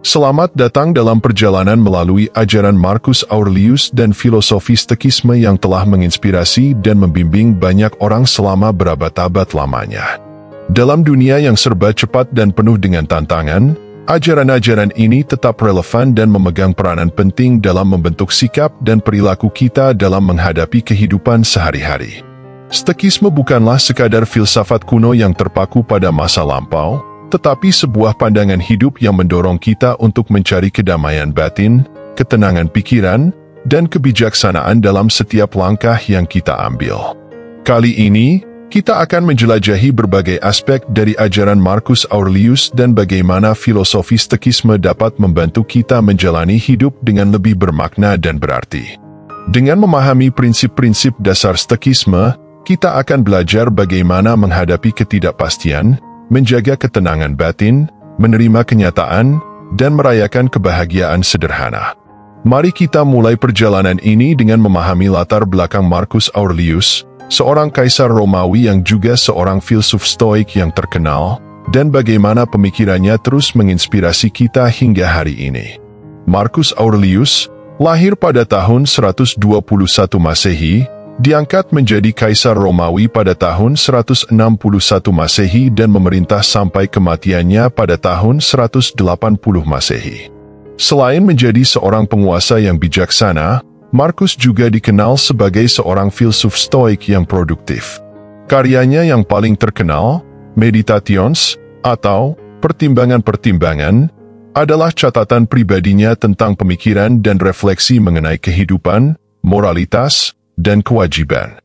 Selamat datang dalam perjalanan melalui ajaran Marcus Aurelius dan filosofi Stoikisme yang telah menginspirasi dan membimbing banyak orang selama berabad-abad lamanya. Dalam dunia yang serba cepat dan penuh dengan tantangan, ajaran-ajaran ini tetap relevan dan memegang peranan penting dalam membentuk sikap dan perilaku kita dalam menghadapi kehidupan sehari-hari. Stoikisme bukanlah sekadar filsafat kuno yang terpaku pada masa lampau, tetapi sebuah pandangan hidup yang mendorong kita untuk mencari kedamaian batin, ketenangan pikiran, dan kebijaksanaan dalam setiap langkah yang kita ambil. Kali ini, kita akan menjelajahi berbagai aspek dari ajaran Marcus Aurelius dan bagaimana filosofi Stoikisme dapat membantu kita menjalani hidup dengan lebih bermakna dan berarti. Dengan memahami prinsip-prinsip dasar Stoikisme, kita akan belajar bagaimana menghadapi ketidakpastian, menjaga ketenangan batin, menerima kenyataan, dan merayakan kebahagiaan sederhana. Mari kita mulai perjalanan ini dengan memahami latar belakang Marcus Aurelius, seorang kaisar Romawi yang juga seorang filsuf Stoik yang terkenal, dan bagaimana pemikirannya terus menginspirasi kita hingga hari ini. Marcus Aurelius, lahir pada tahun 121 Masehi, diangkat menjadi Kaisar Romawi pada tahun 161 Masehi dan memerintah sampai kematiannya pada tahun 180 Masehi. Selain menjadi seorang penguasa yang bijaksana, Marcus juga dikenal sebagai seorang filsuf Stoik yang produktif. Karyanya yang paling terkenal, Meditations, atau Pertimbangan-Pertimbangan, adalah catatan pribadinya tentang pemikiran dan refleksi mengenai kehidupan, moralitas, dan kewajiban.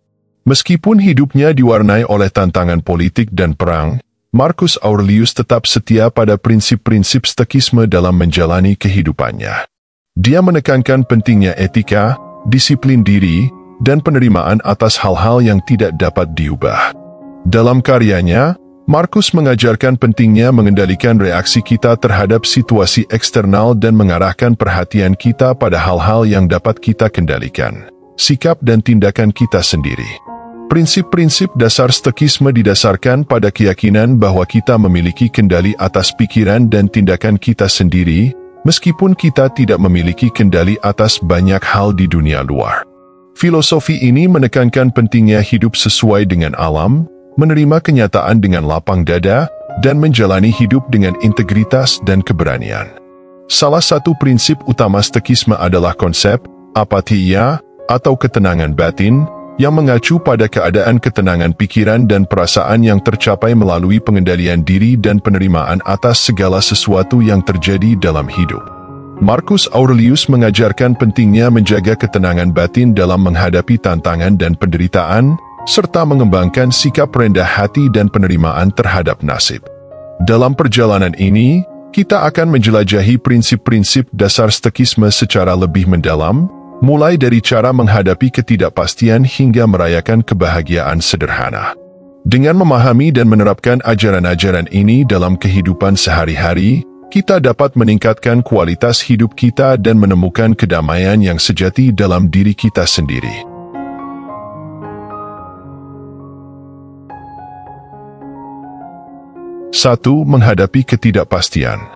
Meskipun hidupnya diwarnai oleh tantangan politik dan perang, Marcus Aurelius tetap setia pada prinsip-prinsip Stoikisme dalam menjalani kehidupannya. Dia menekankan pentingnya etika, disiplin diri, dan penerimaan atas hal-hal yang tidak dapat diubah. Dalam karyanya, Marcus mengajarkan pentingnya mengendalikan reaksi kita terhadap situasi eksternal dan mengarahkan perhatian kita pada hal-hal yang dapat kita kendalikan, sikap dan tindakan kita sendiri. Prinsip-prinsip dasar Stoikisme didasarkan pada keyakinan bahwa kita memiliki kendali atas pikiran dan tindakan kita sendiri, meskipun kita tidak memiliki kendali atas banyak hal di dunia luar. Filosofi ini menekankan pentingnya hidup sesuai dengan alam, menerima kenyataan dengan lapang dada, dan menjalani hidup dengan integritas dan keberanian. Salah satu prinsip utama Stoikisme adalah konsep apatheia, atau ketenangan batin, yang mengacu pada keadaan ketenangan pikiran dan perasaan yang tercapai melalui pengendalian diri dan penerimaan atas segala sesuatu yang terjadi dalam hidup. Marcus Aurelius mengajarkan pentingnya menjaga ketenangan batin dalam menghadapi tantangan dan penderitaan, serta mengembangkan sikap rendah hati dan penerimaan terhadap nasib. Dalam perjalanan ini, kita akan menjelajahi prinsip-prinsip dasar Stoikisme secara lebih mendalam, mulai dari cara menghadapi ketidakpastian hingga merayakan kebahagiaan sederhana. Dengan memahami dan menerapkan ajaran-ajaran ini dalam kehidupan sehari-hari, kita dapat meningkatkan kualitas hidup kita dan menemukan kedamaian yang sejati dalam diri kita sendiri. Satu, menghadapi ketidakpastian.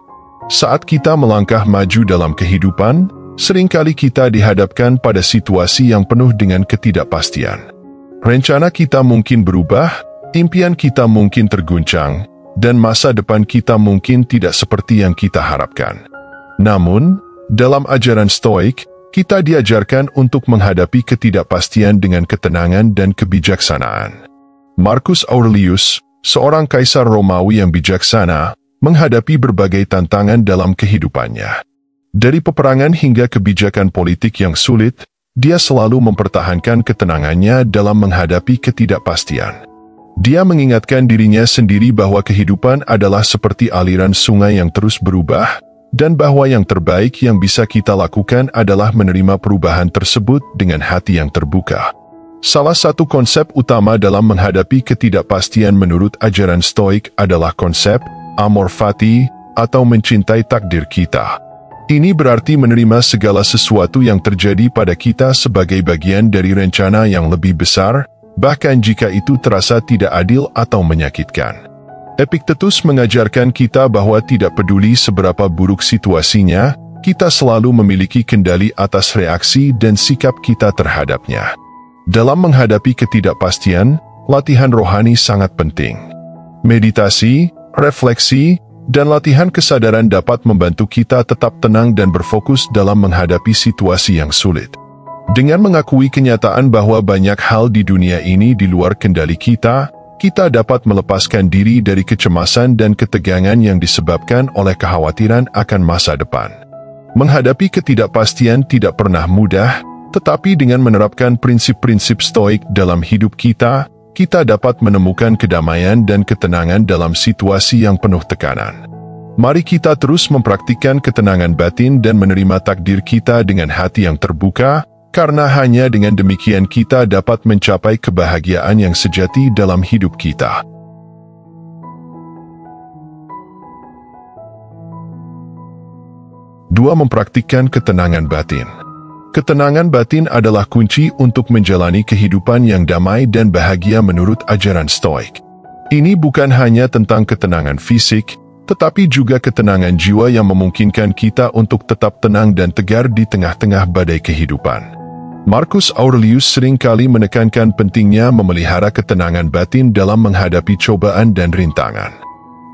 Saat kita melangkah maju dalam kehidupan, seringkali kita dihadapkan pada situasi yang penuh dengan ketidakpastian. Rencana kita mungkin berubah, impian kita mungkin terguncang, dan masa depan kita mungkin tidak seperti yang kita harapkan. Namun, dalam ajaran Stoik, kita diajarkan untuk menghadapi ketidakpastian dengan ketenangan dan kebijaksanaan. Marcus Aurelius, seorang kaisar Romawi yang bijaksana, menghadapi berbagai tantangan dalam kehidupannya. Dari peperangan hingga kebijakan politik yang sulit, dia selalu mempertahankan ketenangannya dalam menghadapi ketidakpastian. Dia mengingatkan dirinya sendiri bahwa kehidupan adalah seperti aliran sungai yang terus berubah, dan bahwa yang terbaik yang bisa kita lakukan adalah menerima perubahan tersebut dengan hati yang terbuka. Salah satu konsep utama dalam menghadapi ketidakpastian menurut ajaran Stoik adalah konsep amor fati, atau mencintai takdir kita. Ini berarti menerima segala sesuatu yang terjadi pada kita sebagai bagian dari rencana yang lebih besar, bahkan jika itu terasa tidak adil atau menyakitkan. Epictetus mengajarkan kita bahwa tidak peduli seberapa buruk situasinya, kita selalu memiliki kendali atas reaksi dan sikap kita terhadapnya. Dalam menghadapi ketidakpastian, latihan rohani sangat penting. Meditasi, refleksi, dan latihan kesadaran dapat membantu kita tetap tenang dan berfokus dalam menghadapi situasi yang sulit. Dengan mengakui kenyataan bahwa banyak hal di dunia ini di luar kendali kita dapat melepaskan diri dari kecemasan dan ketegangan yang disebabkan oleh kekhawatiran akan masa depan. Menghadapi ketidakpastian tidak pernah mudah, tetapi dengan menerapkan prinsip-prinsip stoik dalam hidup kita dapat menemukan kedamaian dan ketenangan dalam situasi yang penuh tekanan. Mari kita terus mempraktikkan ketenangan batin dan menerima takdir kita dengan hati yang terbuka, karena hanya dengan demikian kita dapat mencapai kebahagiaan yang sejati dalam hidup kita. Dua, mempraktikkan ketenangan batin. Ketenangan batin adalah kunci untuk menjalani kehidupan yang damai dan bahagia menurut ajaran Stoik. Ini bukan hanya tentang ketenangan fisik, tetapi juga ketenangan jiwa yang memungkinkan kita untuk tetap tenang dan tegar di tengah-tengah badai kehidupan. Marcus Aurelius seringkali menekankan pentingnya memelihara ketenangan batin dalam menghadapi cobaan dan rintangan.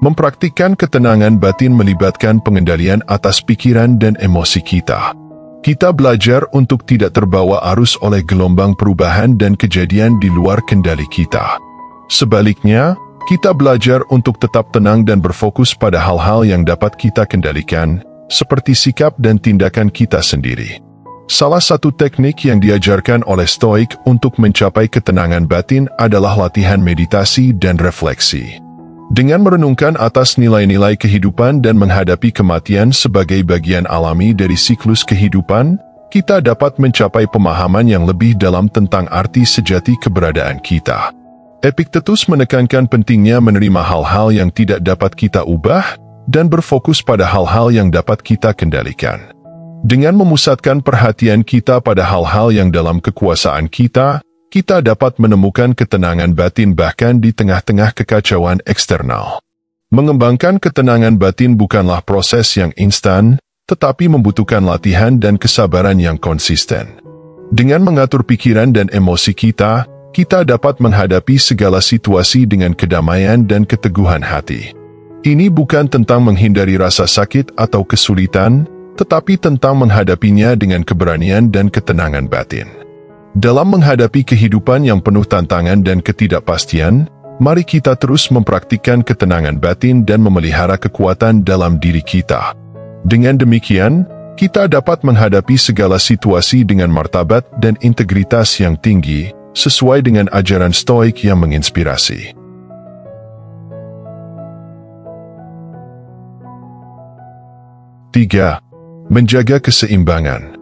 Mempraktikkan ketenangan batin melibatkan pengendalian atas pikiran dan emosi kita. Kita belajar untuk tidak terbawa arus oleh gelombang perubahan dan kejadian di luar kendali kita. Sebaliknya, kita belajar untuk tetap tenang dan berfokus pada hal-hal yang dapat kita kendalikan, seperti sikap dan tindakan kita sendiri. Salah satu teknik yang diajarkan oleh Stoik untuk mencapai ketenangan batin adalah latihan meditasi dan refleksi. Dengan merenungkan atas nilai-nilai kehidupan dan menghadapi kematian sebagai bagian alami dari siklus kehidupan, kita dapat mencapai pemahaman yang lebih dalam tentang arti sejati keberadaan kita. Epictetus menekankan pentingnya menerima hal-hal yang tidak dapat kita ubah dan berfokus pada hal-hal yang dapat kita kendalikan. Dengan memusatkan perhatian kita pada hal-hal yang dalam kekuasaan kita dapat menemukan ketenangan batin bahkan di tengah-tengah kekacauan eksternal. Mengembangkan ketenangan batin bukanlah proses yang instan, tetapi membutuhkan latihan dan kesabaran yang konsisten. Dengan mengatur pikiran dan emosi kita dapat menghadapi segala situasi dengan kedamaian dan keteguhan hati. Ini bukan tentang menghindari rasa sakit atau kesulitan, tetapi tentang menghadapinya dengan keberanian dan ketenangan batin. Dalam menghadapi kehidupan yang penuh tantangan dan ketidakpastian, mari kita terus mempraktikkan ketenangan batin dan memelihara kekuatan dalam diri kita. Dengan demikian, kita dapat menghadapi segala situasi dengan martabat dan integritas yang tinggi, sesuai dengan ajaran Stoik yang menginspirasi. 3. Menjaga keseimbangan.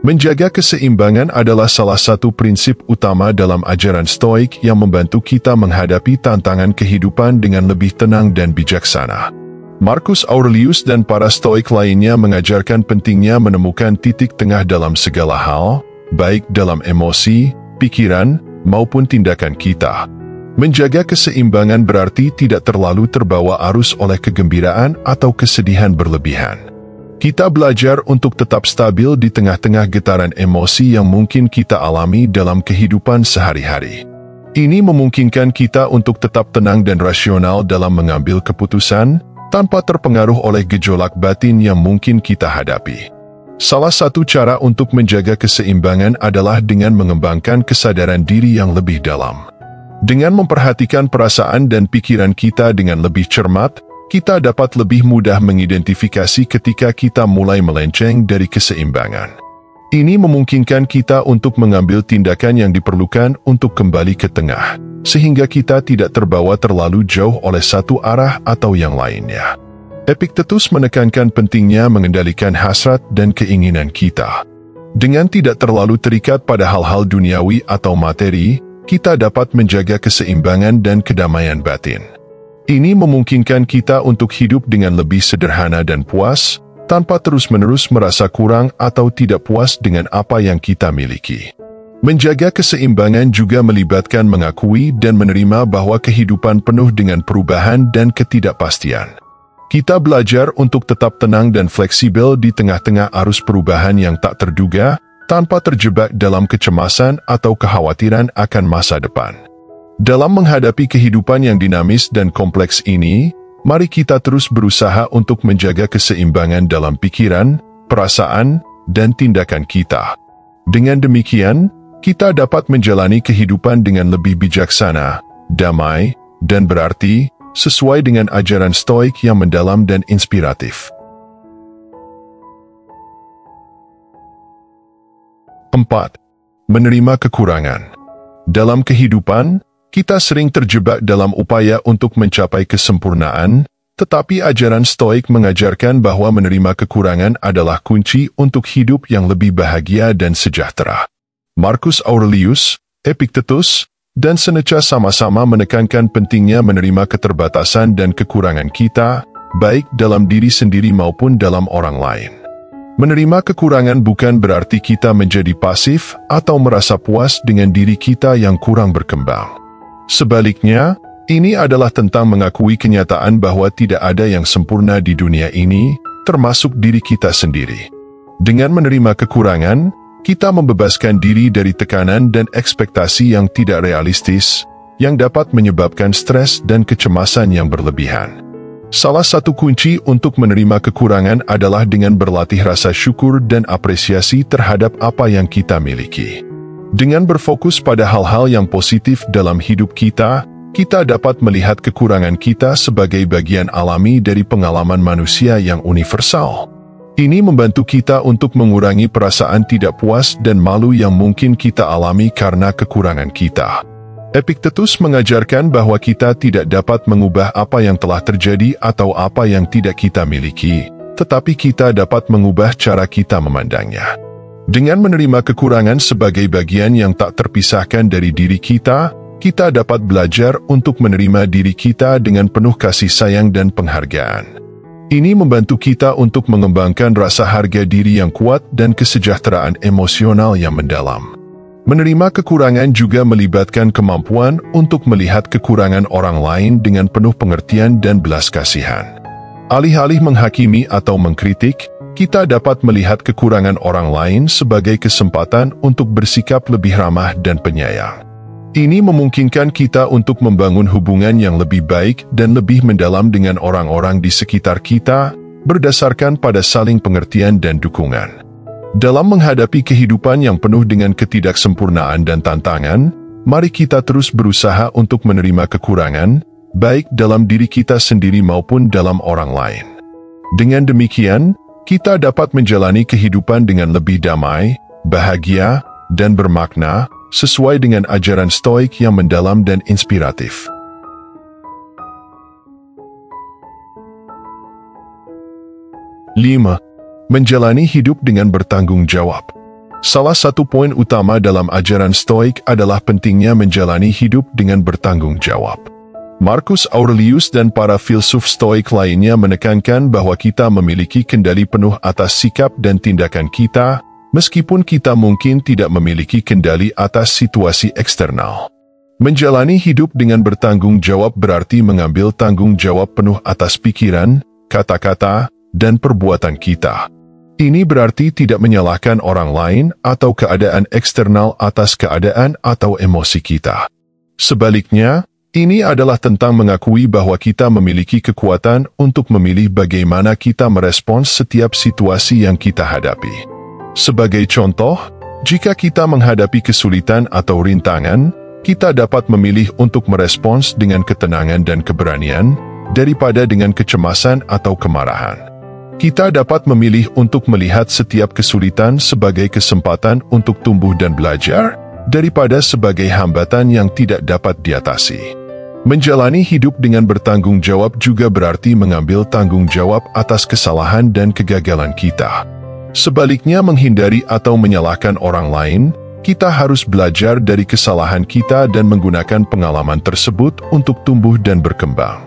Menjaga keseimbangan adalah salah satu prinsip utama dalam ajaran Stoik yang membantu kita menghadapi tantangan kehidupan dengan lebih tenang dan bijaksana. Marcus Aurelius dan para Stoik lainnya mengajarkan pentingnya menemukan titik tengah dalam segala hal, baik dalam emosi, pikiran, maupun tindakan kita. Menjaga keseimbangan berarti tidak terlalu terbawa arus oleh kegembiraan atau kesedihan berlebihan. Kita belajar untuk tetap stabil di tengah-tengah getaran emosi yang mungkin kita alami dalam kehidupan sehari-hari. Ini memungkinkan kita untuk tetap tenang dan rasional dalam mengambil keputusan, tanpa terpengaruh oleh gejolak batin yang mungkin kita hadapi. Salah satu cara untuk menjaga keseimbangan adalah dengan mengembangkan kesadaran diri yang lebih dalam. Dengan memperhatikan perasaan dan pikiran kita dengan lebih cermat, kita dapat lebih mudah mengidentifikasi ketika kita mulai melenceng dari keseimbangan. Ini memungkinkan kita untuk mengambil tindakan yang diperlukan untuk kembali ke tengah, sehingga kita tidak terbawa terlalu jauh oleh satu arah atau yang lainnya. Epictetus menekankan pentingnya mengendalikan hasrat dan keinginan kita. Dengan tidak terlalu terikat pada hal-hal duniawi atau materi, kita dapat menjaga keseimbangan dan kedamaian batin. Ini memungkinkan kita untuk hidup dengan lebih sederhana dan puas, tanpa terus-menerus merasa kurang atau tidak puas dengan apa yang kita miliki. Menjaga keseimbangan juga melibatkan mengakui dan menerima bahwa kehidupan penuh dengan perubahan dan ketidakpastian. Kita belajar untuk tetap tenang dan fleksibel di tengah-tengah arus perubahan yang tak terduga, tanpa terjebak dalam kecemasan atau kekhawatiran akan masa depan. Dalam menghadapi kehidupan yang dinamis dan kompleks ini, mari kita terus berusaha untuk menjaga keseimbangan dalam pikiran, perasaan, dan tindakan kita. Dengan demikian, kita dapat menjalani kehidupan dengan lebih bijaksana, damai, dan berarti, sesuai dengan ajaran Stoik yang mendalam dan inspiratif. 4. Menerima kekurangan. Dalam kehidupan, kita sering terjebak dalam upaya untuk mencapai kesempurnaan, tetapi ajaran Stoik mengajarkan bahwa menerima kekurangan adalah kunci untuk hidup yang lebih bahagia dan sejahtera. Marcus Aurelius, Epictetus, dan Seneca sama-sama menekankan pentingnya menerima keterbatasan dan kekurangan kita, baik dalam diri sendiri maupun dalam orang lain. Menerima kekurangan bukan berarti kita menjadi pasif atau merasa puas dengan diri kita yang kurang berkembang. Sebaliknya, ini adalah tentang mengakui kenyataan bahwa tidak ada yang sempurna di dunia ini, termasuk diri kita sendiri. Dengan menerima kekurangan, kita membebaskan diri dari tekanan dan ekspektasi yang tidak realistis, yang dapat menyebabkan stres dan kecemasan yang berlebihan. Salah satu kunci untuk menerima kekurangan adalah dengan berlatih rasa syukur dan apresiasi terhadap apa yang kita miliki. Dengan berfokus pada hal-hal yang positif dalam hidup kita, kita dapat melihat kekurangan kita sebagai bagian alami dari pengalaman manusia yang universal. Ini membantu kita untuk mengurangi perasaan tidak puas dan malu yang mungkin kita alami karena kekurangan kita. Epictetus mengajarkan bahwa kita tidak dapat mengubah apa yang telah terjadi atau apa yang tidak kita miliki, tetapi kita dapat mengubah cara kita memandangnya. Dengan menerima kekurangan sebagai bagian yang tak terpisahkan dari diri kita, kita dapat belajar untuk menerima diri kita dengan penuh kasih sayang dan penghargaan. Ini membantu kita untuk mengembangkan rasa harga diri yang kuat dan kesejahteraan emosional yang mendalam. Menerima kekurangan juga melibatkan kemampuan untuk melihat kekurangan orang lain dengan penuh pengertian dan belas kasihan. Alih-alih menghakimi atau mengkritik, kita dapat melihat kekurangan orang lain sebagai kesempatan untuk bersikap lebih ramah dan penyayang. Ini memungkinkan kita untuk membangun hubungan yang lebih baik dan lebih mendalam dengan orang-orang di sekitar kita, berdasarkan pada saling pengertian dan dukungan. Dalam menghadapi kehidupan yang penuh dengan ketidaksempurnaan dan tantangan, mari kita terus berusaha untuk menerima kekurangan, baik dalam diri kita sendiri maupun dalam orang lain. Dengan demikian, kita dapat menjalani kehidupan dengan lebih damai, bahagia, dan bermakna, sesuai dengan ajaran Stoik yang mendalam dan inspiratif. 5. Menjalani hidup dengan bertanggung jawab. Salah satu poin utama dalam ajaran Stoik adalah pentingnya menjalani hidup dengan bertanggung jawab. Marcus Aurelius dan para filsuf Stoik lainnya menekankan bahwa kita memiliki kendali penuh atas sikap dan tindakan kita, meskipun kita mungkin tidak memiliki kendali atas situasi eksternal. Menjalani hidup dengan bertanggung jawab berarti mengambil tanggung jawab penuh atas pikiran, kata-kata, dan perbuatan kita. Ini berarti tidak menyalahkan orang lain atau keadaan eksternal atas keadaan atau emosi kita. Sebaliknya, ini adalah tentang mengakui bahwa kita memiliki kekuatan untuk memilih bagaimana kita merespons setiap situasi yang kita hadapi. Sebagai contoh, jika kita menghadapi kesulitan atau rintangan, kita dapat memilih untuk merespons dengan ketenangan dan keberanian, daripada dengan kecemasan atau kemarahan. Kita dapat memilih untuk melihat setiap kesulitan sebagai kesempatan untuk tumbuh dan belajar, daripada sebagai hambatan yang tidak dapat diatasi. Menjalani hidup dengan bertanggung jawab juga berarti mengambil tanggung jawab atas kesalahan dan kegagalan kita. Sebaliknya, menghindari atau menyalahkan orang lain, kita harus belajar dari kesalahan kita dan menggunakan pengalaman tersebut untuk tumbuh dan berkembang.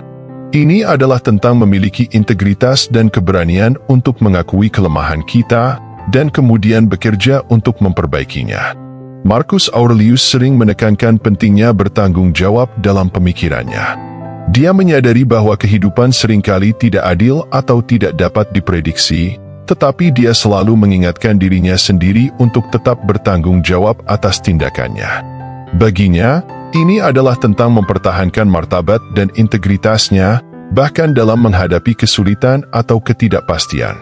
Ini adalah tentang memiliki integritas dan keberanian untuk mengakui kelemahan kita, dan kemudian bekerja untuk memperbaikinya. Marcus Aurelius sering menekankan pentingnya bertanggung jawab dalam pemikirannya. Dia menyadari bahwa kehidupan seringkali tidak adil atau tidak dapat diprediksi, tetapi dia selalu mengingatkan dirinya sendiri untuk tetap bertanggung jawab atas tindakannya. Baginya, ini adalah tentang mempertahankan martabat dan integritasnya, bahkan dalam menghadapi kesulitan atau ketidakpastian.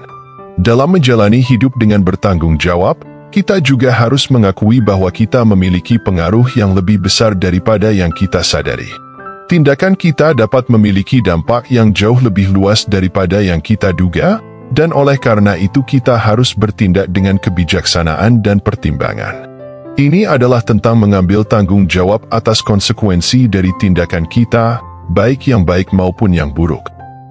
Dalam menjalani hidup dengan bertanggung jawab, kita juga harus mengakui bahwa kita memiliki pengaruh yang lebih besar daripada yang kita sadari. Tindakan kita dapat memiliki dampak yang jauh lebih luas daripada yang kita duga, dan oleh karena itu kita harus bertindak dengan kebijaksanaan dan pertimbangan. Ini adalah tentang mengambil tanggung jawab atas konsekuensi dari tindakan kita, baik yang baik maupun yang buruk.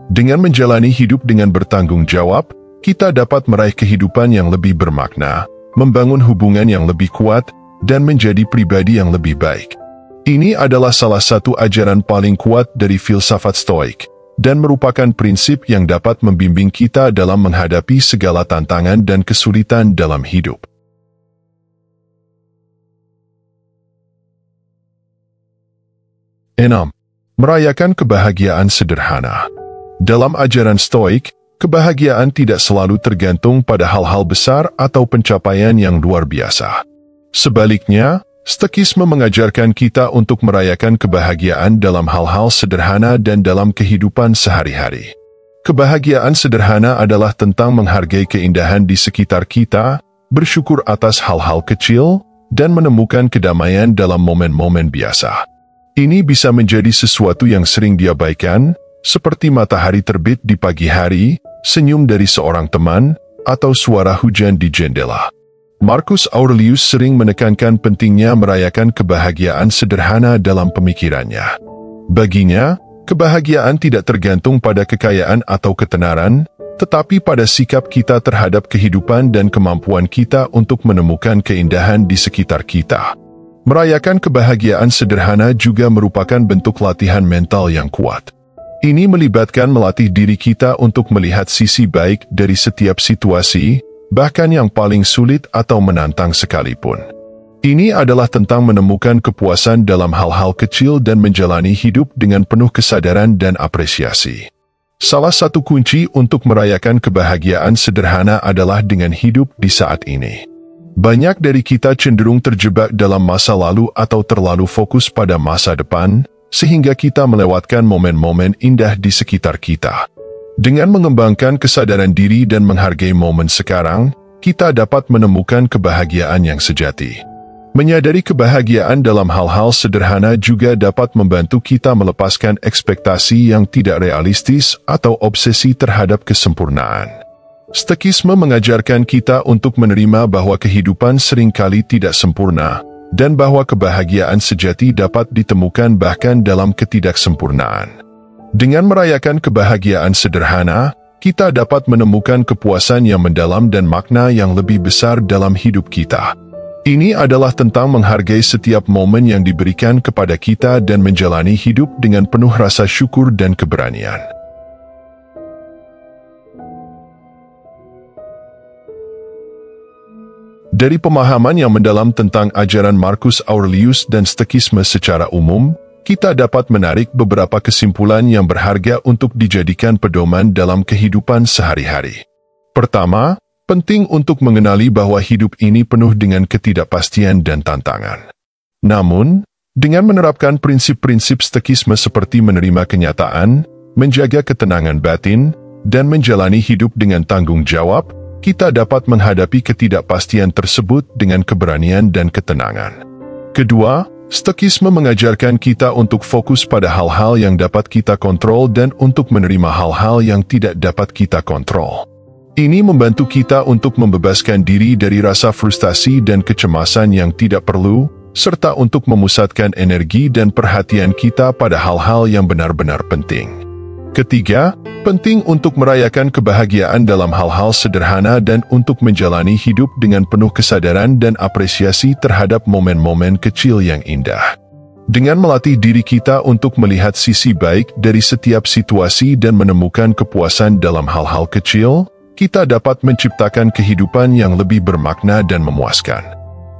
Dengan menjalani hidup dengan bertanggung jawab, kita dapat meraih kehidupan yang lebih bermakna, membangun hubungan yang lebih kuat, dan menjadi pribadi yang lebih baik. Ini adalah salah satu ajaran paling kuat dari filsafat Stoik, dan merupakan prinsip yang dapat membimbing kita dalam menghadapi segala tantangan dan kesulitan dalam hidup. 6. Merayakan kebahagiaan sederhana. Dalam ajaran Stoik, kebahagiaan tidak selalu tergantung pada hal-hal besar atau pencapaian yang luar biasa. Sebaliknya, Stoikisme mengajarkan kita untuk merayakan kebahagiaan dalam hal-hal sederhana dan dalam kehidupan sehari-hari. Kebahagiaan sederhana adalah tentang menghargai keindahan di sekitar kita, bersyukur atas hal-hal kecil, dan menemukan kedamaian dalam momen-momen biasa. Ini bisa menjadi sesuatu yang sering diabaikan, seperti matahari terbit di pagi hari, senyum dari seorang teman, atau suara hujan di jendela. Marcus Aurelius sering menekankan pentingnya merayakan kebahagiaan sederhana dalam pemikirannya. Baginya, kebahagiaan tidak tergantung pada kekayaan atau ketenaran, tetapi pada sikap kita terhadap kehidupan dan kemampuan kita untuk menemukan keindahan di sekitar kita. Merayakan kebahagiaan sederhana juga merupakan bentuk latihan mental yang kuat. Ini melibatkan melatih diri kita untuk melihat sisi baik dari setiap situasi, bahkan yang paling sulit atau menantang sekalipun. Ini adalah tentang menemukan kepuasan dalam hal-hal kecil dan menjalani hidup dengan penuh kesadaran dan apresiasi. Salah satu kunci untuk merayakan kebahagiaan sederhana adalah dengan hidup di saat ini. Banyak dari kita cenderung terjebak dalam masa lalu atau terlalu fokus pada masa depan, sehingga kita melewatkan momen-momen indah di sekitar kita. Dengan mengembangkan kesadaran diri dan menghargai momen sekarang, kita dapat menemukan kebahagiaan yang sejati. Menyadari kebahagiaan dalam hal-hal sederhana juga dapat membantu kita melepaskan ekspektasi yang tidak realistis atau obsesi terhadap kesempurnaan. Stoikisme mengajarkan kita untuk menerima bahwa kehidupan seringkali tidak sempurna, dan bahwa kebahagiaan sejati dapat ditemukan bahkan dalam ketidaksempurnaan. Dengan merayakan kebahagiaan sederhana, kita dapat menemukan kepuasan yang mendalam dan makna yang lebih besar dalam hidup kita. Ini adalah tentang menghargai setiap momen yang diberikan kepada kita dan menjalani hidup dengan penuh rasa syukur dan keberanian. Dari pemahaman yang mendalam tentang ajaran Marcus Aurelius dan Stoikisme secara umum, kita dapat menarik beberapa kesimpulan yang berharga untuk dijadikan pedoman dalam kehidupan sehari-hari. Pertama, penting untuk mengenali bahwa hidup ini penuh dengan ketidakpastian dan tantangan. Namun, dengan menerapkan prinsip-prinsip Stoikisme seperti menerima kenyataan, menjaga ketenangan batin, dan menjalani hidup dengan tanggung jawab, kita dapat menghadapi ketidakpastian tersebut dengan keberanian dan ketenangan. Kedua, Stoikisme mengajarkan kita untuk fokus pada hal-hal yang dapat kita kontrol dan untuk menerima hal-hal yang tidak dapat kita kontrol. Ini membantu kita untuk membebaskan diri dari rasa frustasi dan kecemasan yang tidak perlu, serta untuk memusatkan energi dan perhatian kita pada hal-hal yang benar-benar penting. Ketiga, penting untuk merayakan kebahagiaan dalam hal-hal sederhana dan untuk menjalani hidup dengan penuh kesadaran dan apresiasi terhadap momen-momen kecil yang indah. Dengan melatih diri kita untuk melihat sisi baik dari setiap situasi dan menemukan kepuasan dalam hal-hal kecil, kita dapat menciptakan kehidupan yang lebih bermakna dan memuaskan.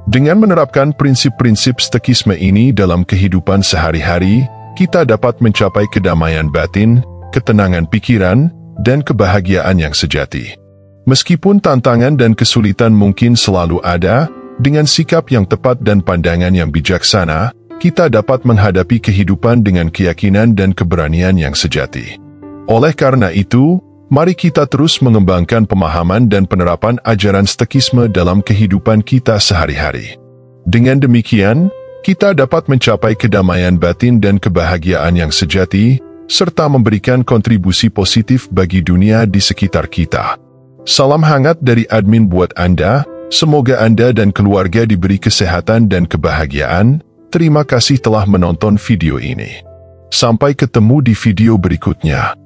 Dengan menerapkan prinsip-prinsip stekisme ini dalam kehidupan sehari-hari, kita dapat mencapai kedamaian batin, ketenangan pikiran, dan kebahagiaan yang sejati. Meskipun tantangan dan kesulitan mungkin selalu ada, dengan sikap yang tepat dan pandangan yang bijaksana, kita dapat menghadapi kehidupan dengan keyakinan dan keberanian yang sejati. Oleh karena itu, mari kita terus mengembangkan pemahaman dan penerapan ajaran stekisme dalam kehidupan kita sehari-hari. Dengan demikian, kita dapat mencapai kedamaian batin dan kebahagiaan yang sejati, serta memberikan kontribusi positif bagi dunia di sekitar kita. Salam hangat dari admin buat Anda, semoga Anda dan keluarga diberi kesehatan dan kebahagiaan. Terima kasih telah menonton video ini. Sampai ketemu di video berikutnya.